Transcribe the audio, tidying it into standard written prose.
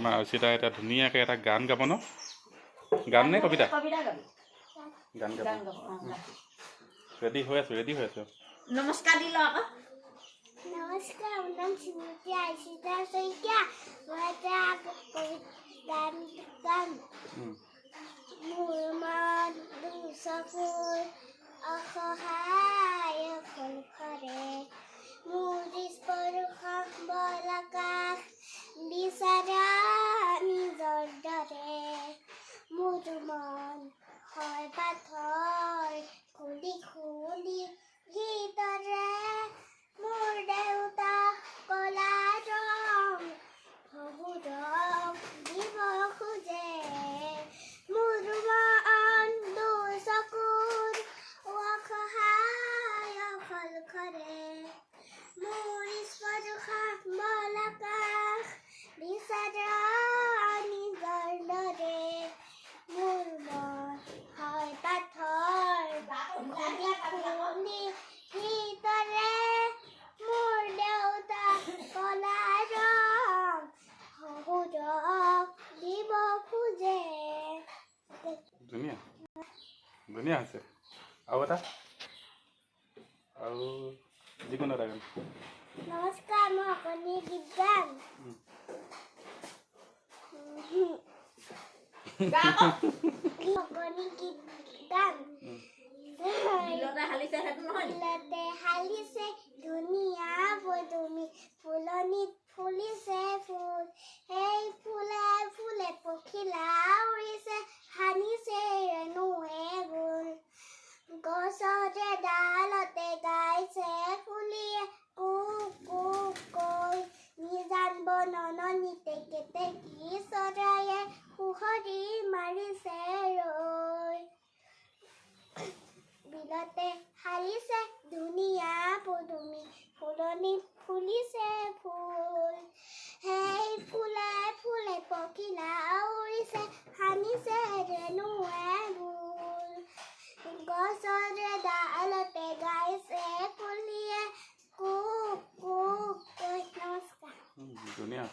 মাউচিতা এটা ধুনীয়াকৈ এটা গান গাব ন? গান নে কবিতা? গান গাব। ৰেডি হৈ আছো। নমস্কাৰ দি লওক। নমস্কাৰ, মোৰ নাম শ্ৰীমতী আইচিতা শইকীয়া। মই এটা গান মোৰ মন দুচকুৰ অসহায় অকল কৰে, মোৰ স্পৰ্শক বল আকাশ বিচাৰা নিজৰ দৰে, মোৰ মন হয় পাথৰ খুলি খুলি ভিতৰে, মোৰ দেউতা কলা ৰং শহুৰক দিব খোজে, মোৰ মন দুচকুৰ অসহায় অকলশৰে, মোৰ স্পৰ্শক বল আকাশ বিচাৰা নিজৰ দৰে, মোৰ মন হয় পাথৰ খুলি খুলি ভিতৰে, মোৰ দেউতা কলা ৰং শহুৰক দিব খোজে। ধুনীয়া হৈছে। আৰু এটা আৰু যিকোনো এটা গান। নমস্কাৰ, মই অকণি গীত গাম। অকণি গীত গাম। বিলতে হালিছে ধুনীয়া পদুমী, ফুলনিত ফুলিছে ফুল, সেই ফুলে ফুলে পখিলা উৰিছে, সানিছে ৰেণুৱে গোল, গছতে ডালতে গাইছে কুলিয়ে কুক কুক কৈ, নিজান বননিতে কেতেকী চৰায়ে সুহৰি মাৰিছে ৰৈ, বিলতে হালিছে ধুনীয়া পদুমী, ফুলনিত ফুলিছে ফুল, সেই ফুলে ফুলে পখিলা উৰিছে, সানিছে ৰেণুৱে গোল, গছৰে ডালতে গাইছে কুলিয়ে কুক কুক কৈ। নমস্কাৰ। ধুনীয়া।